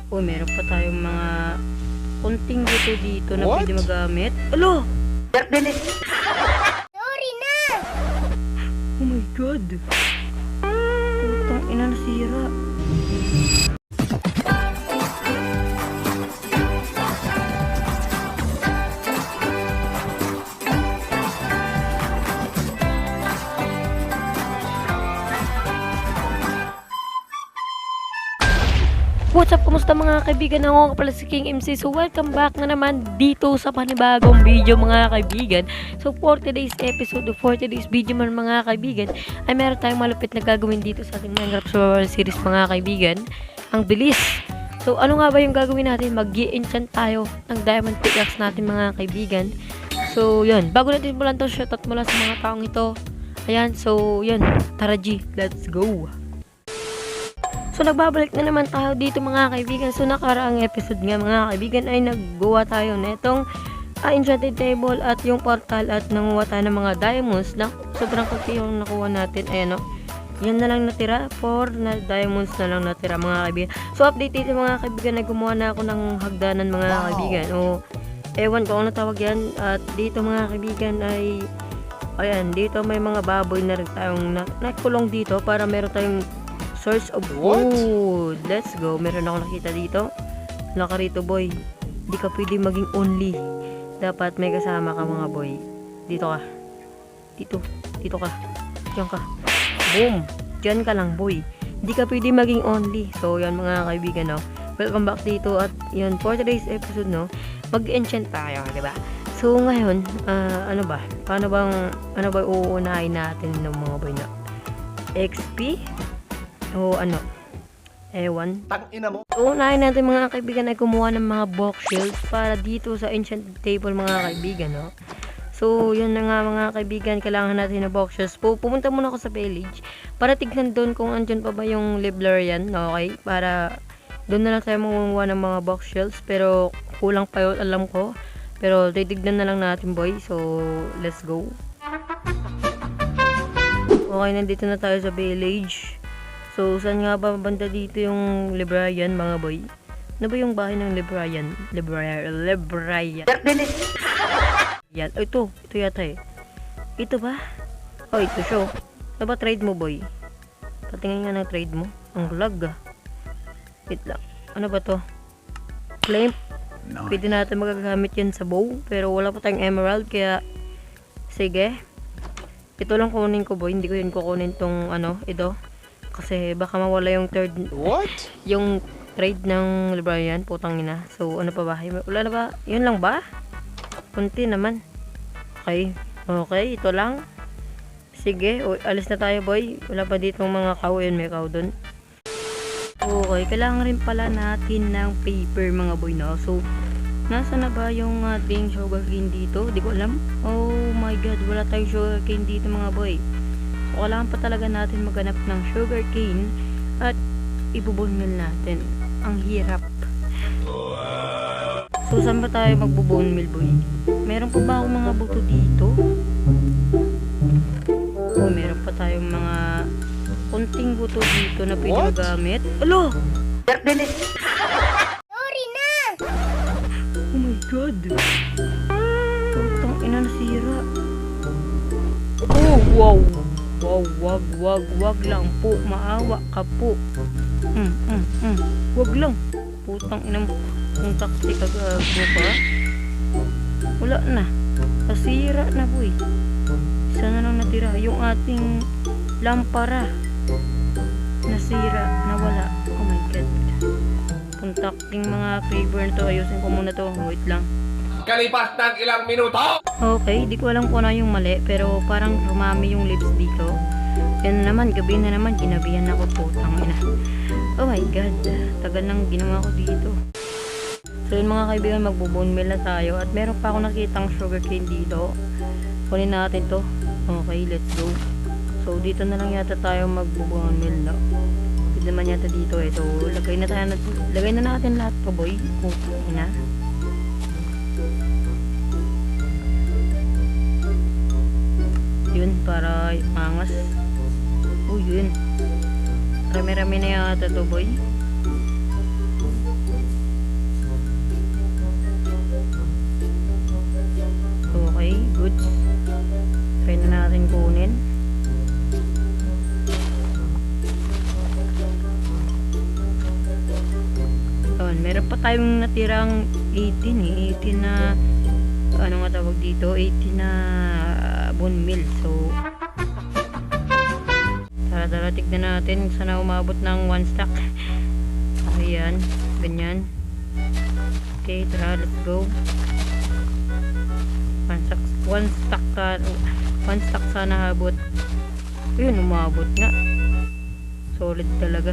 Oh, meron pa tayong mga konting buto dito na pwede magamit. Alo! Sorry na! Oh my god! Putang ina, nasira. What's up? Kumusta mga kaibigan? Ako nga pala si King MC. So welcome back na naman dito sa panibagong video mga kaibigan. So for today's episode, for today's video mga kaibigan, ay meron tayong malupit na gagawin dito sa ating Minecraft survival series mga kaibigan. Ang bilis! So ano nga ba yung gagawin natin? Mag-i-enchant tayo ng diamond pickaxe natin mga kaibigan. So yun, bago natin simulan to, shoutout mula sa mga taong ito. Ayan, so yun, tara G, let's go! So nagbabalik na naman tayo dito mga kaibigan. So nakaraang episode nga mga kaibigan ay naggawa tayo na itong enchanted table at yung portal at nanguha tayo ng mga diamonds na sobrang kunti yung nakuha natin. Ayan o. Yan na lang natira. 4 na diamonds na lang natira mga kaibigan. So update dito mga kaibigan na gumawa na ako ng hagdanan mga kaibigan. O ewan ko ano tawag yan. At dito mga kaibigan ay ayan dito may mga baboy na rin tayong nakulong dito para meron tayong source of food. Let's go. Meron ako nakita dito. Laka rito boy. Hindi ka pwede maging only. Dapat may kasama ka mga boy. Dito ka. Dito. Dito ka. Diyan ka. Boom. Diyan ka lang boy. Hindi ka pwede maging only. So yan mga kaibigan no. Welcome back dito at yun for today's episode no. Mag-enchant tayo, di ba? So ngayon, ano ba? Ano ba uuunahin natin ng mga boy na? XP? O ano? Ewan. Tangina mo. Unahin natin mga kaibigan ay kumuha ng mga box shields para dito sa enchanted table mga kaibigan, no? So, yun na nga mga kaibigan, kailangan natin ng box shields. Pumunta muna ako sa village para tignan doon kung andyan pa ba yung librarian, okay? Para doon na lang tayo mangunguha ng mga box shields, pero kulang pa yun, alam ko. Pero titignan na lang natin boy, so let's go. Okay, nandito na tayo sa village. So, saan nga ba banda dito yung librarian, mga boy? Ano ba yung bahay ng librarian? Librarian. Yan. Oh, ito yata eh. Ito ba? Oh, ito siya. Ano ba trade mo, boy? Patingin nga ng trade mo. Ang lag ah. Wait lang. Ano ba to? Claim. Pwede natin magagamit yan sa bow. Pero wala pa tayong emerald, kaya sige. Ito lang kunin ko, boy. Hindi ko yun kukunin tong ano, ito. Kasi baka mawala yung third. What? Yung trade ng librarian, putang ina. So ano pa ba? Wala na ba? Yun lang ba? Kunti naman. Okay. Okay, ito lang. Sige, alis na tayo boy. Wala pa ditong mga cow. Yun, may cow dun. Okay, kailangan rin pala natin ng paper mga boy no. So nasa na ba yung ating sugarcane dito? Di ko alam. Oh my god, wala tayong sugarcane dito mga boy. So, kailangan pa talaga natin maghanap ng sugarcane at ibubon meal natin. Ang hirap. So, saan ba tayo magbubone meal, boy? Meron pa ba akong mga buto dito? Oh, meron pa tayong mga konting buto dito na pwede magamit. Alo! Sorry na! Oh my god! Putang ina, nasira. Oh, wow! Wow, wag lang po. Maawa ka po. Wag lang. Putang ina mo. Kung takti ka mo ba? Wala na. Nasira na boy. Isa na lang natira. Yung ating lampara. Nasira. Nawala. Oh my god. Puntaking mga favor na to. Ayusin ko muna to. Wait lang. Kalipas ng ilang minuto. Okay, di ko alam kung ano yung mali, pero parang rumami yung lips dito. Yan naman, gabi na naman, ginabihan ako putang ina. Oh my god, tagal nang ginawa ko dito. So yun mga kaibigan, magbubone meal na tayo. At meron pa ako nakitang sugarcane dito. Kunin natin to. Okay, let's go. So dito na lang yata tayo magbubone meal na. Pwede naman yata dito eh. So lagay na natin lahat pa boy. Putang ina. Yun, para angas. Uy, yun. Rami-rami na yata to, boy. Yun, meron pa tayong natirang 18 eh. 18 na, ano nga tawag dito? 18 na bone meal. So, tara, tignan natin kung sana umabot ng 1 stack. Ayan, ganyan. Okay, tara, let's go. 1 stack sana habot. Ayun, umabot nga. Solid talaga.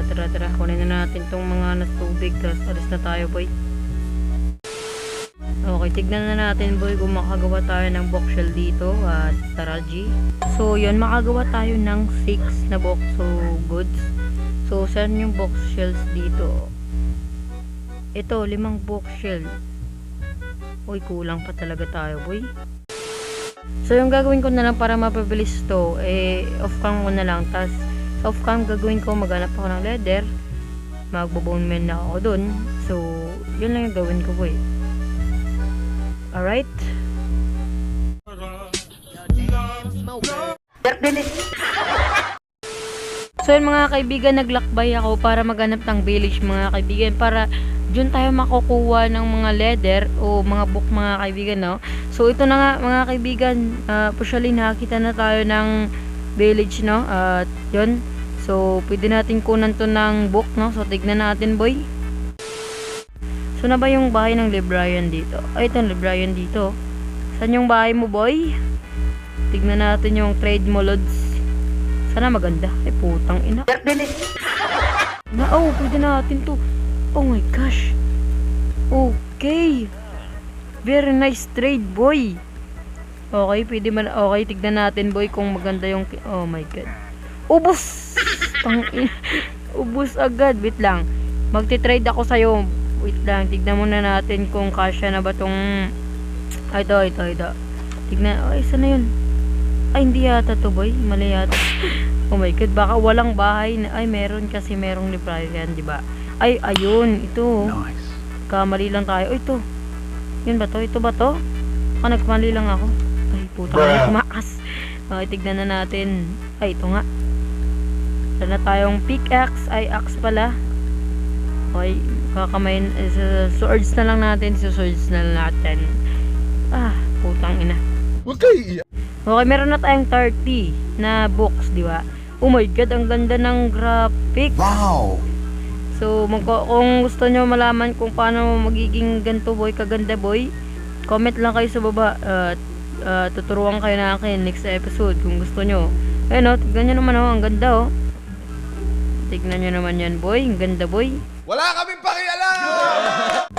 Tara, kunin na natin tong mga natubig, tapos alis na tayo, boy. Okay, tignan na natin, boy, kung makagawa tayo ng boxshell dito at tara, G. So yun, makagawa tayo ng 6 na box, so goods. So saan yung boxshells dito? Ito, 5 boxshell. Uy, kulang pa talaga tayo, boy. So yung gagawin ko na lang para mapabilis to, off cam ko na lang, tas off cam gagawin ko, maghanap ako ng leather, magbobone man na ako dun. So yun lang yung gawin ko, boy. Alright. So yun mga kaibigan, naglakbay ako para maghanap ng village mga kaibigan, para dyan tayo makukuha ng mga leather o mga book mga kaibigan, no? So ito na nga mga kaibigan, usually nakakita na tayo ng village, no? At yun, so pwede natin kunan to ng book, no? So tignan natin, boy. So na ba yung bahay ng librarian dito? Ay, ito yung librarian dito. Saan yung bahay mo, boy? Tignan natin yung trade mo, lods. Sana maganda. Ay, putang ina. Pwede natin to. Oh my gosh. Okay. Very nice trade, boy. Okay, pwede man. Okay, tignan natin, boy, kung maganda yung... Oh my god. Ubus! Tangin. Ubus agad. Wait lang. Magti-trade ako sa'yo. Wait lang. Tignan muna natin kung kasya na ba tong... Ito. Tignan. Oh, isa na yun. Ay, hindi yata to, boy. Mali yata. Oh my god. Baka walang bahay na... Ay, meron kasi merong librarian, di ba? Ay, ayun. Ito. Nice. Kamali lang tayo. Oh, ito. Yun ba to? Ito ba to? Nagkamali lang ako. Ay, puta. Ay, kumakas. Okay, tignan na natin. Ay, ito nga. Wala na tayong pickaxe. Ay, axe pala. Okay, kakamain. Swords na lang natin. Swords na lang natin. Ah, putang ina. Okay. Okay, meron na tayong 30 na books, di ba? Oh my god, ang ganda ng graphics. Wow. So, kung gusto nyo malaman kung paano magiging ganito, boy, kaganda, boy, comment lang kayo sa baba. Tuturuan kayo na akin next episode kung gusto nyo. Ayun, oh, tignan nyo naman, oh, ang ganda, oh. Tignan nyo naman yan, boy. Ang ganda, boy. Wala kaming pakialam.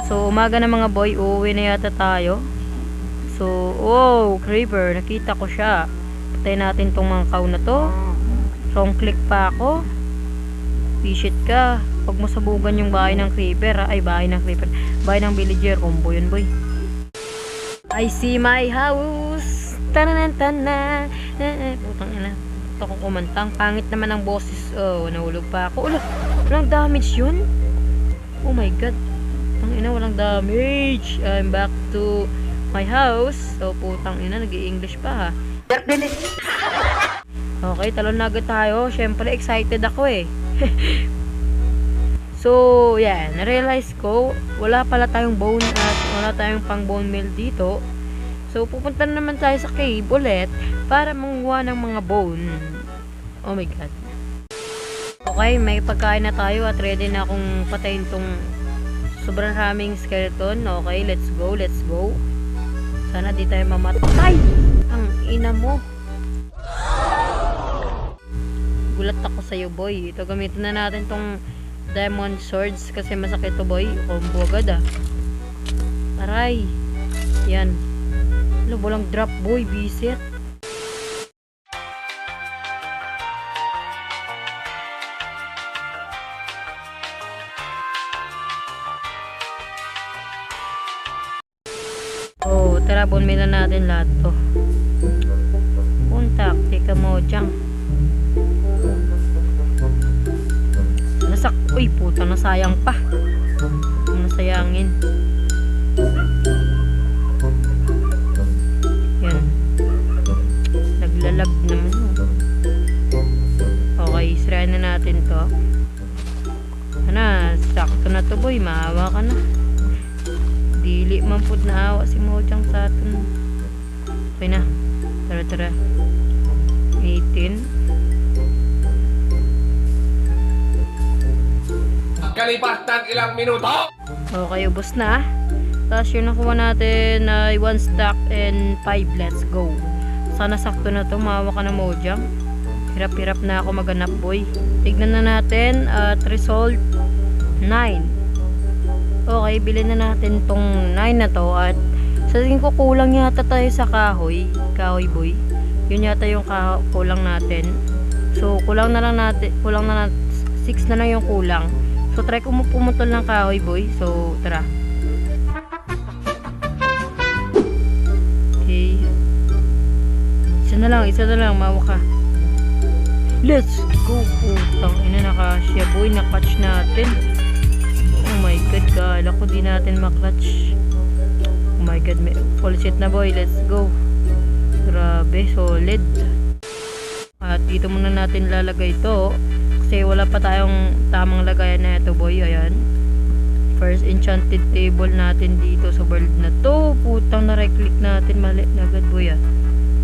So, umaga na mga boy, uuwi na yata tayo. So, oh, creeper, nakita ko siya. Patayin natin tong mga cow na to. Wrong click pa ako. Visit ka. Huwag mo sabugan yung bahay ng creeper, ha? Ay, bahay ng creeper. Bahay ng villager. Combo yun, boy. I see my house. Tananantana. Putang ina. Ito ko kumantang. Pangit naman ang boses. Oh, nahulog pa ako. Walang damage yun? Oh my god. Putang ina, walang damage. I'm back to my house. So, putang ina, nag-i-English pa, ha? Okay, talon na agad tayo. Siyempre, excited ako, eh. So, yeah, na-realize ko, wala pala tayong bone at wala tayong pang bone meal dito. So, pupunta na naman tayo sa cave ulit para manguha ng mga bone. Oh my god. Okay, may pagkain na tayo at ready na akong patayin tong sobrang raming skeleton. Okay, let's go. Sana di tayo mamatay. Ang ina mo. Gulat ako sa'yo, boy. Ito, gamitin na natin tong diamond swords kasi masakit to, boy. Combo agad, ah. Aray. Yan. Ano, walang drop, boy. Bisit. Oh, tara, bonmila natin lahat to. Puntak, tika mo, dyan. Uy, puta, nasayang pa. Nasayangin. Yan. Naglalag naman. Okay, israyan na natin to. Ano, sakto na to boy, maawa ka na. Dili man pud naawa si Mojang sa aton. Okay na. Tara. 18. Kalipas ng ilang minuto. Okay, ubos na. Tapos yung nakuha natin ay 1 stack and 5. Let's go. Sana sakto na to. Maawa ka na Mojang. Hirap-hirap na ako maganap boy. Tignan na natin at result 9. Okay, bilhin na natin tong 9 na to. At sa tingin ko kulang yata tayo sa kahoy. Kahoy boy. Yun yata yung kulang natin. So kulang na 6 na lang yung kulang. So try ko pumutol ng kahoy boy. So tara. Okay. Isa na lang, mawa ka. Let's go. Putang ina, naka-shia boy, na-clutch natin. Oh my god, kala ko di natin maklatch. Oh my god, full set na boy, let's go. Grabe, solid. At dito muna natin lalagay ito. Kasi wala pa tayong tamang lagayan na ito boy, ayan. First enchanted table natin dito sa world na to. Putang na right click natin, mali na agad boy ah.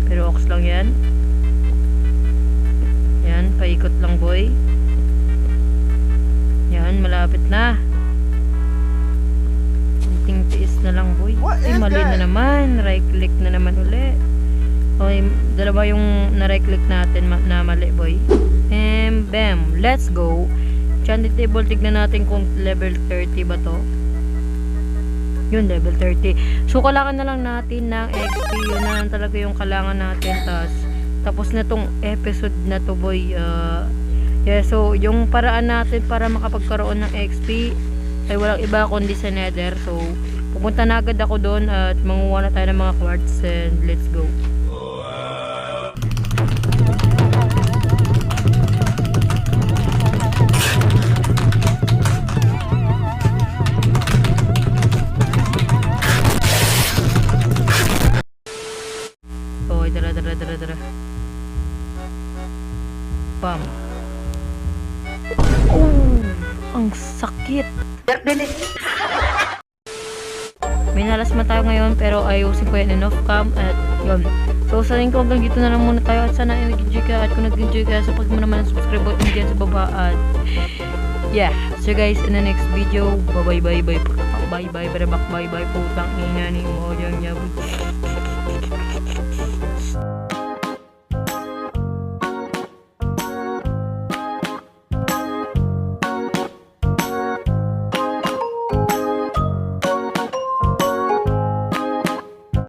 Pero ox lang yan. Yan, paikot lang boy. Yan, malapit na. Kunting tiis na lang boy. Ay, mali na naman. Right click na naman uli. Okay, dalawa yung na right click natin na mali boy. And bam, let's go. Enchanted table, tignan natin kung level 30 ba to. Yun, level 30. So, kailangan na lang natin ng XP. Yun na lang talaga yung kailangan natin. Tapos na tong episode na to boy. Yeah, so, yung paraan natin para makapagkaroon ng XP ay walang iba kundi sa Nether. So, pupunta na agad ako doon at manguha na tayo ng mga quartz and let's go. Tara. Bam. Oh, ang sakit. May nalasma tayo ngayon pero ayusin ko yan in off cam at yun. So sa link ko hanggang dito na lang muna tayo at sana ay nag-enjoy ka at kung nag-enjoy ka support mo naman ang subscribe button dyan sa baba at yeah. So guys, in the next video, bye bye, bye bye, bye bye, putang ina